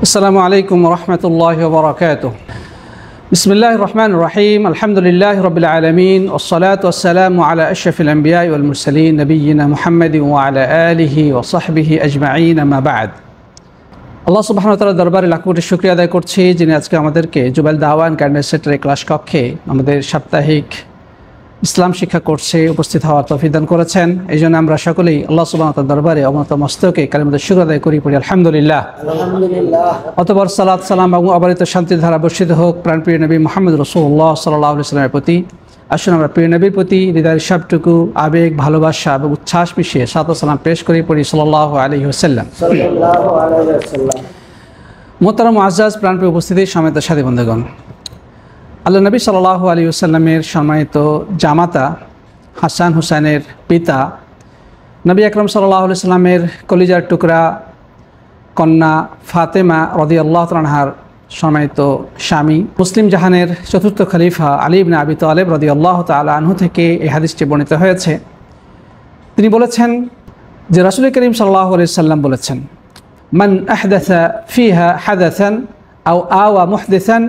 আসসালামু আলাইকুম রহমতুল্লাহি ওয়া বারাকাতুহু। বিসমিল্লাহির রহমানির রহিম। আলহামদুলিল্লাহি রাব্বিল আলামিন ওয়াসসালাতু ওয়াসসালামু আলা আশরাফিল আমবিয়া ওয়াল মুরসালিন নবিয়িনা মুহাম্মাদিন ওয়া আলা আলিহি ওয়া সাহবিহি আজমাইন, আম্মা বা'দ। আল্লাহ সুবহানাহু ওয়া তাআলার দরবারে লাখ কোটি শুকরিয়া আদায় করছি, যিনি আজকে আমাদেরকে জুবাইল দাওয়া এন্ড গাইডেন্স সেন্টারের ক্লাস কক্ষে আমাদের সাপ্তাহিক ইসলাম শিক্ষা কোর্সে উপস্থিত হওয়ার তৌফিক দান করেছেন। এই জন্য আমরা সকলেই আল্লাহ সুবহানাহু ওয়া তাআলার দরবারে অবনত মস্তকে কালিমাতুশ শুকর আদায় করি আলহামদুলিল্লাহ। অতঃপর সালাত সালাম এবং অবারিত শান্তির ধারা বর্ষিত হোক প্রাণপ্রিয় নবী মুহাম্মদ রাসূলুল্লাহ সাল্লাল্লাহু আলাইহি ওয়াসাল্লামের প্রতি। আসুন আমরা প্রিয় নবীর প্রতি হৃদয়ের সবটুকু আবেগ, ভালোবাসা এবং উচ্ছ্বাস মিশিয়ে সালাত সালাম পেশ করি সাল্লাল্লাহু আলাইহি ওয়াসাল্লাম। মোহতারাম মুআজ্জাজ প্রাণপ্রিয় উপস্থিতি, সম্মানিত সাথী বন্ধুগণ, আল্লাহ নবী সাল্লাল্লাহু আলাইহি ওয়াসাল্লামের সম্মানিত জামাতা হাসান হুসাইনের পিতা, নবী আকরাম সাল্লাল্লাহু আলাইহি ওয়াসাল্লামের কলিজার টুকরা কন্যা ফাতেমা রাদিয়াল্লাহু তাআলা আনহার সম্মানিত স্বামী, মুসলিম জাহানের চতুর্থ খলিফা আলী ইবনে আবি তালেব রাদিয়াল্লাহু তাআলা আনহু থেকে এই হাদিসটি বর্ণিত হয়েছে। তিনি বলেছেন যে রাসূল করিম সাল্লাল্লাহু আলাইহি ওয়াসাল্লাম বলেছেন, মান আহদাসা ফিহা হাদাসান আও আওয়া মুহদিসান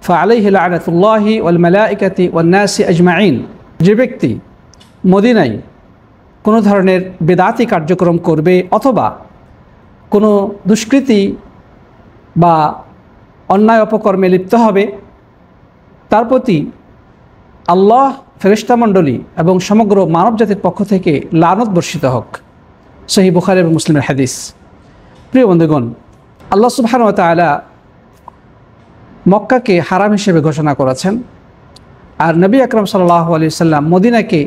ফাআলাইহি লা'নাতুল্লাহি ওয়াল মালাইকাতি ওয়ান নাসি আজমাইন। যে ব্যক্তি মদিনায় কোনো ধরনের বেদাতি কার্যক্রম করবে অথবা কোনো দুষ্কৃতি বা অন্যায় অপকর্মে লিপ্ত হবে, তার প্রতি আল্লাহ, ফেরেশতামণ্ডলী এবং সমগ্র মানবজাতির পক্ষ থেকে লানত বর্ষিত হোক। সহিহ বুখারী এবং মুসলিমের হাদিস। প্রিয় বন্ধুগণ, আল্লাহ সুবহানাহু ওয়া তাআলা মক্কাকে হারাম হিসেবে ঘোষণা করেছেন, আর নবী আকরাম সাল্লাল্লাহু আলাইহি ওয়াসাল্লাম মদিনাকে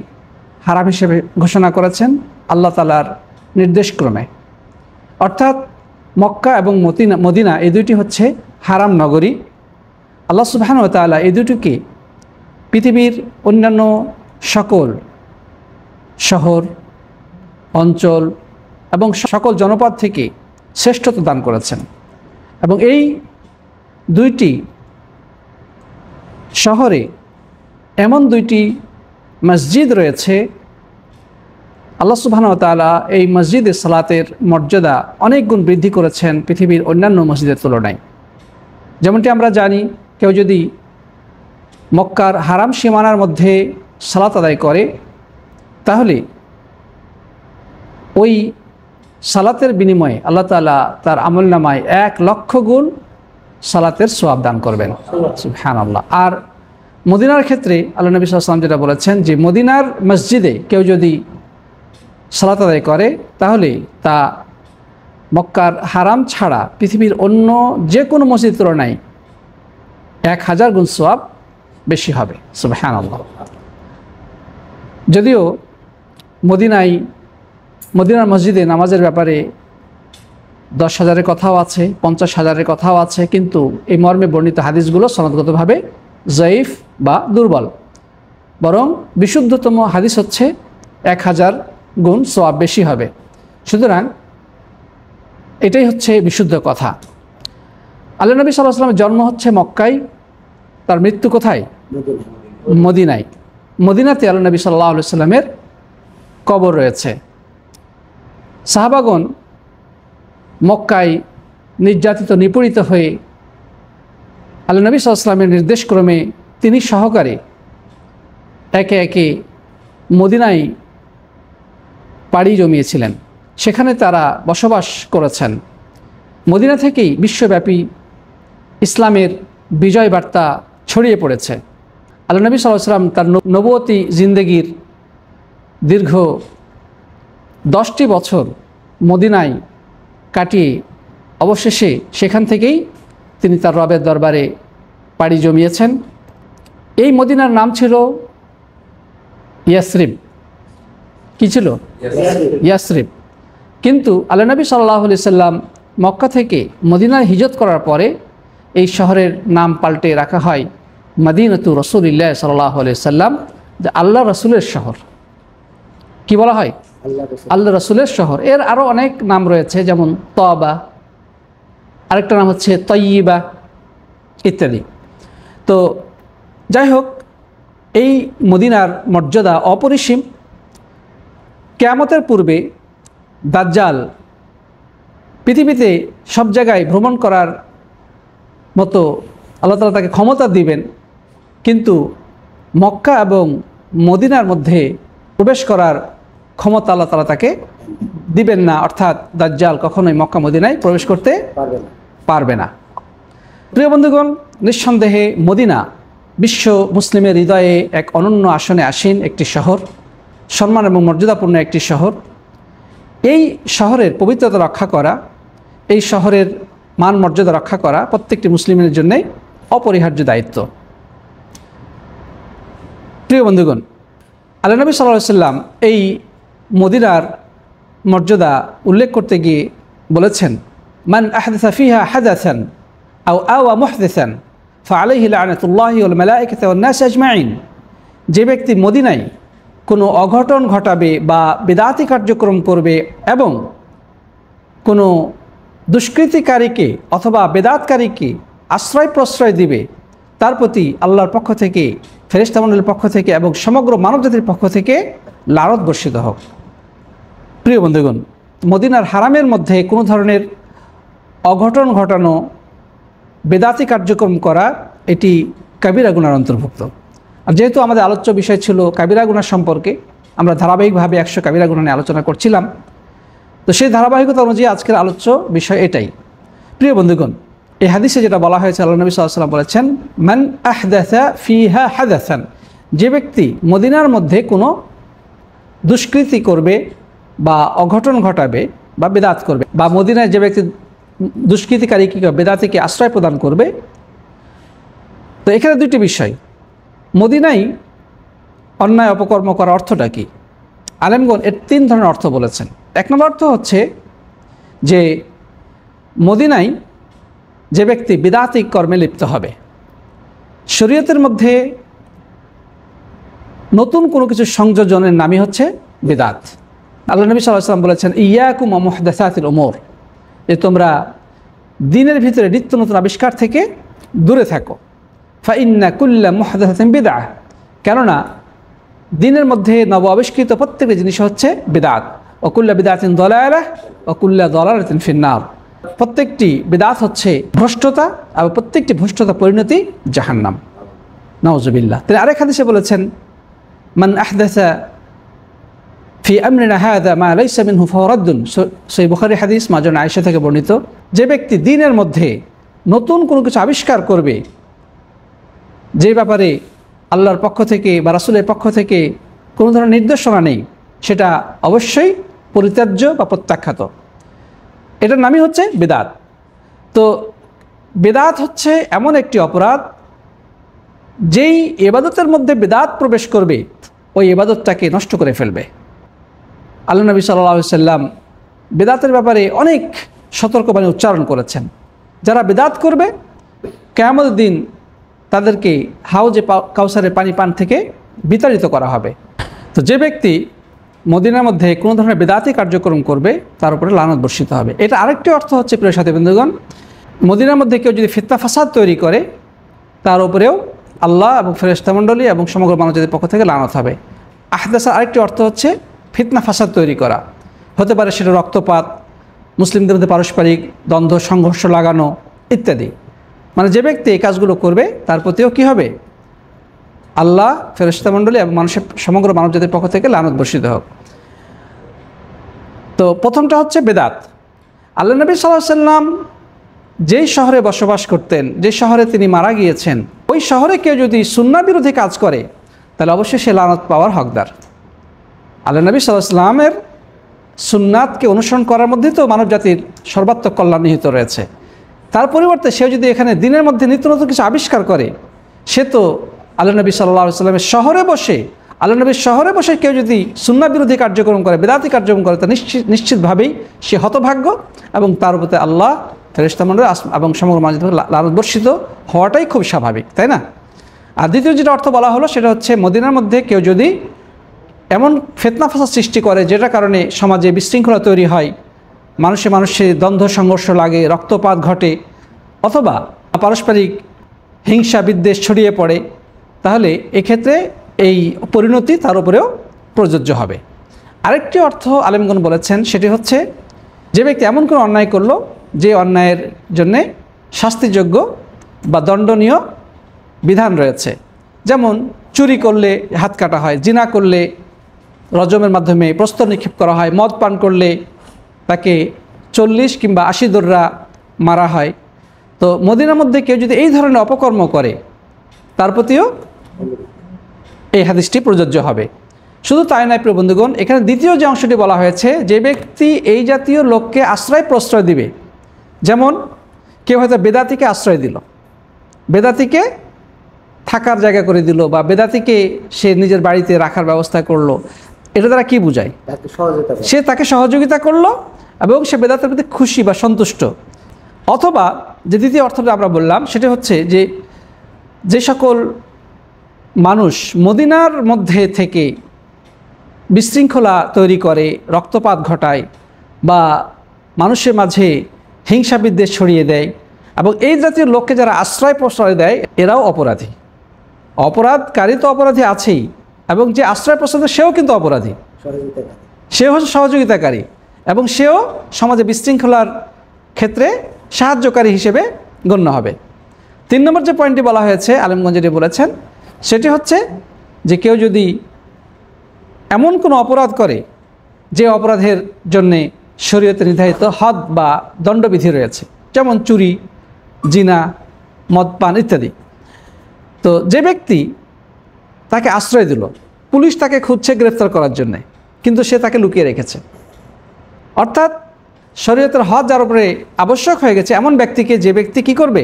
হারাম হিসেবে ঘোষণা করেছেন আল্লাহ তাআলার নির্দেশক্রমে। অর্থাৎ মক্কা এবং মদিনা এই দুইটি হচ্ছে হারাম নগরী। আল্লাহ সুবহানাহু ওয়া তাআলা এই দুটিকে পৃথিবীর অন্যান্য সকল শহর, অঞ্চল এবং সকল জনপদ থেকে শ্রেষ্ঠত্ব দান করেছেন। এবং এই দুইটি শহরে এমন দুইটি মসজিদ রয়েছে, আল্লাহ সুবহানাহু ওয়া তাআলা এই মসজিদে সালাতের মর্যাদা অনেক গুণ বৃদ্ধি করেছেন পৃথিবীর অন্যান্য মসজিদের তুলনায়। যেমনটি আমরা জানি, কেউ যদি মক্কার হারাম সীমানার মধ্যে সালাত আদায় করে, তাহলে ওই সালাতের বিনিময়ে আল্লাহ তাআলা তার আমলনামায় 1,00,000 গুণ সালাতের সওয়াব দান করবেন। সুবহানাল্লাহ। আর মদিনার ক্ষেত্রে আল্লাহ নবী সাল্লাল্লাহু আলাইহি ওয়াসাল্লাম যেটা বলেছেন যে মদিনার মসজিদে কেউ যদি সালাত আদায় করে, তাহলে তা মক্কার হারাম ছাড়া পৃথিবীর অন্য যে কোনো মসজিদের তুলনায় 1000 গুণ সওয়াব বেশি হবে। সুবহানাল্লাহ। যদিও মদিনার মসজিদে নামাজের ব্যাপারে 10,000-এর কথাও আছে, 50,000-এর কথাও আছে, কিন্তু এই মর্মে বর্ণিত হাদিসগুলো সনদগতভাবে জয়ীফ বা দুর্বল। বরং বিশুদ্ধতম হাদিস হচ্ছে 1000 গুণ সওয়াব বেশি হবে। সুতরাং এটাই হচ্ছে বিশুদ্ধ কথা। আল্লাহ নবী সাল্লাল্লাহু আলাইহি ওয়াসাল্লামের জন্ম হচ্ছে মক্কায়, তার মৃত্যু কোথায়? মদিনায়। মদিনাতে আল্লাহ নবী সাল্লাল্লাহু আলাইহি ওয়াসাল্লামের কবর রয়েছে। সাহাবাগণ মক্কায় নির্যাতিত নিপীড়িত হয়ে আল্লাহ নবী সাল্লাল্লাহু আলাইহি ওয়াসাল্লামের নির্দেশক্রমে তিনি সহকারে একে একে মদিনায় পাড়ি জমিয়েছিলেন। সেখানে তারা বসবাস করেছেন। মদিনা থেকেই বিশ্বব্যাপী ইসলামের বিজয় বার্তা ছড়িয়ে পড়েছে। আল্লাহ নবী সাল্লাল্লাহু আলাইহি ওয়াসাল্লাম তার নবুয়তি জিন্দেগির দীর্ঘ 10টি বছর মদিনায় কাটিয়ে অবশেষে সেখান থেকেই তিনি তার রবের দরবারে পাড়ি জমিয়েছেন। এই মদিনার নাম ছিল ইয়াসরিব। কি ছিল? ইয়াসরিব। কিন্তু আল্লাহ নবী সাল্লাল্লাহু আলাইহি ওয়াসাল্লাম মক্কা থেকে মদিনায় হিজরত করার পরে এই শহরের নাম পাল্টে রাখা হয় মদিনাতু রাসূলিল্লাহ সাল্লাল্লাহু আলাইহি ওয়াসাল্লাম, যে আল্লাহ রাসূলের শহর। কি বলা হয়? আল্লাহ রাসূলের শহর। এর আরও অনেক নাম রয়েছে, যেমন তবা, আরেকটা নাম হচ্ছে তয়্যিবা ইত্যাদি। তো যাই হোক, এই মদিনার মর্যাদা অপরিসীম। কিয়ামতের পূর্বে দাজ্জাল পৃথিবীতে সব জায়গায় ভ্রমণ করার মতো আল্লাহ তাআলা তাকে ক্ষমতা দিবেন, কিন্তু মক্কা এবং মদিনার মধ্যে প্রবেশ করার ক্ষমতা আল্লাহ তাআলা তাকে দিবেন না, অর্থাৎ দাজ্জাল কখনোই মক্কা মদিনায় প্রবেশ করতে পারবে না। প্রিয় বন্ধুগণ, নিঃসন্দেহে মদিনা বিশ্ব মুসলিমের হৃদয়ে এক অনন্য আসনে আসীন একটি শহর, সম্মান এবং মর্যাদাপূর্ণ একটি শহর। এই শহরের পবিত্রতা রক্ষা করা, এই শহরের মান মর্যাদা রক্ষা করা প্রত্যেকটি মুসলিমের জন্যই অপরিহার্য দায়িত্ব। প্রিয় বন্ধুগণ, আল্লাহ নবী সাল্লাল্লাহু আলাইহি ওয়াসাল্লাম এই মদিনার মর্যাদা উল্লেখ করতে গিয়ে বলেছেন, মান আহদাসা ফিহা হাদাসান আও আওয়া মুহদিসান ফাআলাইহি লানাতুল্লাহি ওয়াল মালায়েকাতি ওয়ান নাস আজমাইন। যে ব্যক্তি মদিনায় কোনো অঘটন ঘটাবে বা বিদআতি কার্যক্রম করবে এবং কোনো দুষ্কৃতিকারীকে অথবা বেদাতকারীকে আশ্রয় প্রশ্রয় দিবে, তার প্রতি আল্লাহর পক্ষ থেকে, ফেরেশতামণ্ডলীর পক্ষ থেকে এবং সমগ্র মানবজাতির পক্ষ থেকে লানত বর্ষিত হোক। প্রিয় বন্ধুগণ, মদিনার হারামের মধ্যে কোনো ধরনের অঘটন ঘটানো, বেদাতি কার্যক্রম করা, এটি কাবিরা গুনার অন্তর্ভুক্ত। আর যেহেতু আমাদের আলোচ্য বিষয় ছিল কাবিরা গুনাহ সম্পর্কে, আমরা ধারাবাহিকভাবে 100 কাবিরা গুনাহ নিয়ে আলোচনা করছিলাম, তো সেই ধারাবাহিকতা অনুযায়ী আজকের আলোচ্য বিষয় এটাই। প্রিয় বন্ধুগণ, এই হাদিসে যেটা বলা হয়েছে, আল্লাহ নবী সাল্লাল্লাহু আলাইহি ওয়াসাল্লাম বলেছেন, মান আহদাসা ফিহা হাদাসান। যে ব্যক্তি মদিনার মধ্যে কোনো দুষ্কৃতি করবে বা অঘটন ঘটাবে বা বেদাত করবে, বা মদিনায় যে ব্যক্তি দুষ্কৃতিকারীকে বেদাতিকে আশ্রয় প্রদান করবে, তো এখানে দুইটি বিষয়। মদিনায় অন্যায় অপকর্ম করার অর্থটা কি? আলেমগণ এর 3 ধরনের অর্থ বলেছেন। 1 নম্বর অর্থ হচ্ছে যে মদিনায় যে ব্যক্তি বিদআতি কর্মে লিপ্ত হবে, শরীয়তের মধ্যে নতুন কোনো কিছু সংযোজনের নামই হচ্ছে বিদআত। আল্লাহ নবী সাল্লাল্লাহু আলাইহি ওয়াসাল্লাম বলেছেন, ইয়াকুম ওয়া মুহদাসাতিল উমুর, যে তোমরা দিনের ভিতরে নিত্য নতুন আবিষ্কার থেকে দূরে থাকো। ফা ইন্না কুল্লা মুহদাসাতিন বিদআহ, কেননা দিনের মধ্যে নব আবিষ্কৃত প্রত্যেকটি জিনিস হচ্ছে বিদআত। ওয়া কুল্লা বিদআতিন দালালাহ ওয়া কুল্লা দালালাতিন ফিন্নার, প্রত্যেকটি বিদআত হচ্ছে ভ্রষ্টতা আর প্রত্যেকটি ভ্রষ্টতা পরিণতি জাহান্নাম। নাউজুবিল্লাহ। তিনি আরেক হাদিসে বলেছেন, মান আহদাসা ফি আমরিনা হাযা মা লাইসা মিনহু ফাহুয়া রাদ্দুন। সহিহ বুখারী হাদিস, মা জানা আয়েশা থেকে বর্ণিত। যে ব্যক্তি দ্বীনের মধ্যে নতুন কোনো কিছু আবিষ্কার করবে, যে ব্যাপারে আল্লাহর পক্ষ থেকে বা রাসূলের পক্ষ থেকে কোনো ধরনের নির্দেশনা নেই, সেটা অবশ্যই পরিত্যাজ্য বা প্রত্যাখ্যাত। এটার নামই হচ্ছে বিদআত। তো বিদআত হচ্ছে এমন একটি অপরাধ, যেই ইবাদতের মধ্যে বিদআত প্রবেশ করবে ওই ইবাদতটাকে নষ্ট করে ফেলবে। আল্লাহ নবী সাল্লাল্লাহু আলাইহি ওয়াসাল্লাম বিদআতের ব্যাপারে অনেক সতর্কবাণী উচ্চারণ করেছেন। যারা বিদআত করবে, কিয়ামতের দিন তাদেরকে হাউজে কাউসারের পানি পান থেকে বিতাড়িত করা হবে। তো যে ব্যক্তি মদিনার মধ্যে কোনো ধরনের বিদআতি কার্যক্রম করবে, তার উপরে লানত বর্ষিত হবে। এটা আরেকটি অর্থ হচ্ছে, প্রিয় সাথী বন্ধুগণ, মদিনার মধ্যে কেউ যদি ফিতনা ফাসাদ তৈরি করে, তার উপরেও আল্লাহ এবং ফেরেশতামণ্ডলী এবং সমগ্র মানবজাতির পক্ষ থেকে লানত হবে। আহদাসার আরেকটি অর্থ হচ্ছে ফিতনা ফাসাদ তৈরি করা। হতে পারে সেটা রক্তপাত, মুসলিমদের মধ্যে পারস্পরিক দ্বন্দ্ব সংঘর্ষ লাগানো ইত্যাদি। মানে যে ব্যক্তি এই কাজগুলো করবে, তার প্রতিও কী হবে? আল্লাহ, ফেরেশতামণ্ডলী এবং মানুষের সমগ্র মানবজাতির পক্ষ থেকে লানত বর্ষিত হোক। তো প্রথমটা হচ্ছে বেদাত। আল্লাহ নবী সাল্লাল্লাহু আলাইহি ওয়াসাল্লাম যেই শহরে বসবাস করতেন, যে শহরে তিনি মারা গিয়েছেন, ওই শহরে কেউ যদি সুন্নাহ বিরোধী কাজ করে, তাহলে অবশ্যই সে লানত পাওয়ার হকদার। আল্লাহ নবী সাল্লাল্লাহু আলাইহি ওয়াসাল্লামের সুন্নাতকে অনুসরণ করার মধ্যে তো মানবজাতির সর্বাত্মক কল্যাণ নিহিত রয়েছে। তার পরিবর্তে সে যদি এখানে দিনের মধ্যে নিত্য নতুন কিছু আবিষ্কার করে, সে তো আল্লাহ নবী সাল্লাল্লাহু আলাইহি ওয়াসাল্লামের শহরে বসে, আল্লাহ নবীর শহরে বসে কেউ যদি সুন্নাহ বিরোধী কার্যক্রম করে, বেদাতি কার্যক্রম করে, তা নিশ্চিতভাবেই সে হতভাগ্য এবং তার উপরে আল্লাহ, ফেরেশতামণ্ডলী এবং সমগ্র মানবজাতি লানত বর্ষিত হওয়াটাই খুব স্বাভাবিক, তাই না? আর দ্বিতীয় যেটা অর্থ বলা হলো, সেটা হচ্ছে মদিনার মধ্যে কেউ যদি এমন ফিতনা ফাসাদ সৃষ্টি করে, যেটার কারণে সমাজে বিশৃঙ্খলা তৈরি হয়, মানুষে মানুষে দ্বন্দ্ব সংঘর্ষ লাগে, রক্তপাত ঘটে, অথবা পারস্পরিক হিংসা বিদ্বেষ ছড়িয়ে পড়ে, তাহলে এক্ষেত্রে এই পরিণতি তার উপরেও প্রযোজ্য হবে। আরেকটি অর্থ আলেমগণ বলেছেন, সেটি হচ্ছে যে ব্যক্তি এমন কোনো অন্যায় করলো, যে অন্যায়ের জন্যে শাস্তিযোগ্য, বা দণ্ডনীয় বিধান রয়েছে। যেমন চুরি করলে হাত কাটা হয়, জিনা করলে রজমের মাধ্যমে প্রস্তর নিক্ষেপ করা হয়, মদ পান করলে তাকে 40 কিংবা 80 দোররা মারা হয়। তো মদিনার মধ্যে কেউ যদি এই ধরনের অপকর্ম করে তার প্রতিও এই হাদিসটি প্রযোজ্য হবে। শুধু তাই নয় প্রিয় বন্ধুগণ, এখানে দ্বিতীয় যে অংশটি বলা হয়েছে, যে ব্যক্তি এই জাতীয় লোককে আশ্রয় প্রশ্রয় দিবে, যেমন কেউ হয়তো বেদাতিকে আশ্রয় দিল, বেদাতিকে থাকার জায়গা করে দিল, বা বেদাতিকে সে নিজের বাড়িতে রাখার ব্যবস্থা করলো, এটা দ্বারা কি বোঝায়? সে তাকে সহযোগিতা করলো এবং সে বেদাতের প্রতি খুশি বা সন্তুষ্ট। অথবা যে দ্বিতীয় অর্থটা আমরা বললাম সেটা হচ্ছে যে সকল মানুষ মদিনার মধ্যে থেকে বিশৃঙ্খলা তৈরি করে, রক্তপাত ঘটায় বা মানুষের মাঝে হিংসা বিদ্বেষ ছড়িয়ে দেয়, এবং এই জাতীয় লোককে যারা আশ্রয় প্রশ্রয় দেয় এরাও অপরাধী। অপরাধকারী তো অপরাধী আছেই, এবং যে আশ্রয় প্রশ্রয় দেয় সেও কিন্তু অপরাধী, সেও হচ্ছে সহযোগিতাকারী, এবং সেও সমাজে বিশৃঙ্খলার ক্ষেত্রে সাহায্যকারী হিসেবে গণ্য হবে। 3 নম্বর যে পয়েন্টটি বলা হয়েছে, আলেমগঞ্জ যেটি বলেছেন, সেটি হচ্ছে যে কেউ যদি এমন কোনো অপরাধ করে যে অপরাধের জন্যে শরীয়তে নির্ধারিত হদ বা দণ্ডবিধি রয়েছে, যেমন চুরি, জিনা, মদপান ইত্যাদি। তো যে ব্যক্তি তাকে আশ্রয় দিল, পুলিশ তাকে খুঁজছে গ্রেফতার করার জন্যে, কিন্তু সে তাকে লুকিয়ে রেখেছে, অর্থাৎ শরীয়তের হদ যার উপরে আবশ্যক হয়ে গেছে এমন ব্যক্তিকে যে ব্যক্তি কি করবে?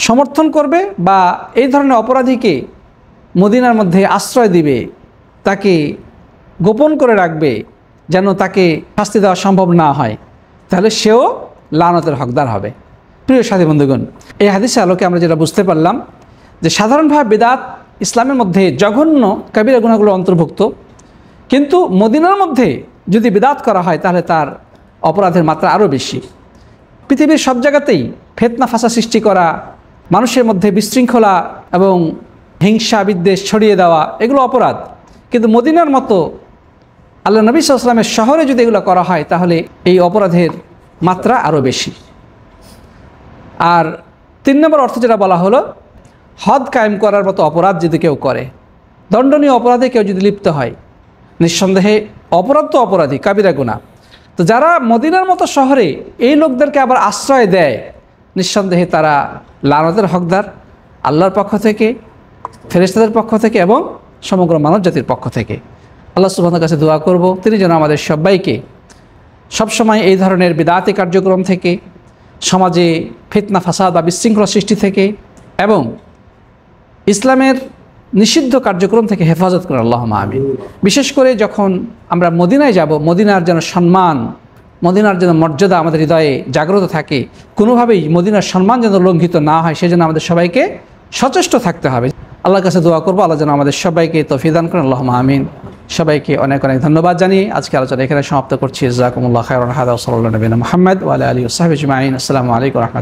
সমর্থন করবে বা এই ধরনের অপরাধীকে মদিনার মধ্যে আশ্রয় দিবে, তাকে গোপন করে রাখবে যেন তাকে শাস্তি দেওয়া সম্ভব না হয়, তাহলে সেও লানতের হকদার হবে। প্রিয় সাথী বন্ধুগণ, এই হাদিসের আলোকে আমরা যেটা বুঝতে পারলাম যে সাধারণভাবে বিদআত ইসলামের মধ্যে জঘন্য কাবিরা গুনাহগুলো অন্তর্ভুক্ত, কিন্তু মদিনার মধ্যে যদি বিদআত করা হয় তাহলে তার অপরাধের মাত্রা আরও বেশি। পৃথিবীর সব জায়গাতেই ফিতনা ফাসাদ সৃষ্টি করা, মানুষের মধ্যে বিশৃঙ্খলা এবং হিংসা বিদ্বেষ ছড়িয়ে দেওয়া, এগুলো অপরাধ। কিন্তু মদিনার মতো আল্লাহ নবী সাল্লাল্লাহু আলাইহি ওয়াসাল্লামের শহরে যদি এগুলো করা হয় তাহলে এই অপরাধের মাত্রা আরও বেশি। আর 3 নম্বর অর্থ যেটা বলা হলো, হদ কায়েম করার মতো অপরাধ যদি কেউ করে, দণ্ডনীয় অপরাধে কেউ যদি লিপ্ত হয়, নিঃসন্দেহে অপরাধ তো অপরাধী, কাবিরা গুনাহ। তো যারা মদিনার মতো শহরে এই লোকদেরকে আবার আশ্রয় দেয়, নিঃসন্দেহে তারা লানতের হকদার, আল্লাহর পক্ষ থেকে, ফেরেশতাদের পক্ষ থেকে এবং সমগ্র মানব জাতির পক্ষ থেকে। আল্লাহ সুবহানাহু ওয়া তাআলার কাছে দোয়া করব তিনি যেন আমাদের সবাইকে সবসময় এই ধরনের বিদআতি কার্যক্রম থেকে, সমাজে ফিতনা ফাসাদ বা বিশৃঙ্খলা সৃষ্টি থেকে এবং ইসলামের নিষিদ্ধ কার্যক্রম থেকে হেফাজত করেন, আল্লাহুম্মা আমিন। বিশেষ করে যখন আমরা মদিনায় যাব, মদিনার যেন সম্মান, মদিনার যেন মর্যাদা আমাদের হৃদয়ে জাগ্রত থাকে, কোনোভাবেই মদিনার সম্মান যেন লঙ্ঘিত না হয়, সেজন্য আমাদের সবাইকে সচেষ্ট থাকতে হবে। আল্লাহর কাছে দোয়া করবো আল্লাহ যেন আমাদের সবাইকে তৌফিক দান করেন, আল্লাহুম্মা আমিন। সবাইকে অনেক অনেক ধন্যবাদ জানিয়ে আজকে আলোচনা এখানে সমাপ্ত করছি। জাযাকুমুল্লাহু খাইরান। হাদা ওয়া সাল্লাল্লাহু আলা নবিয়িনা মুহাম্মদ ওয়া আলা আলিহি ওয়া সাহবিহি আজমাইন। আসসালামু আলাইকুম ওয়া রাহমাতুল্লাহ।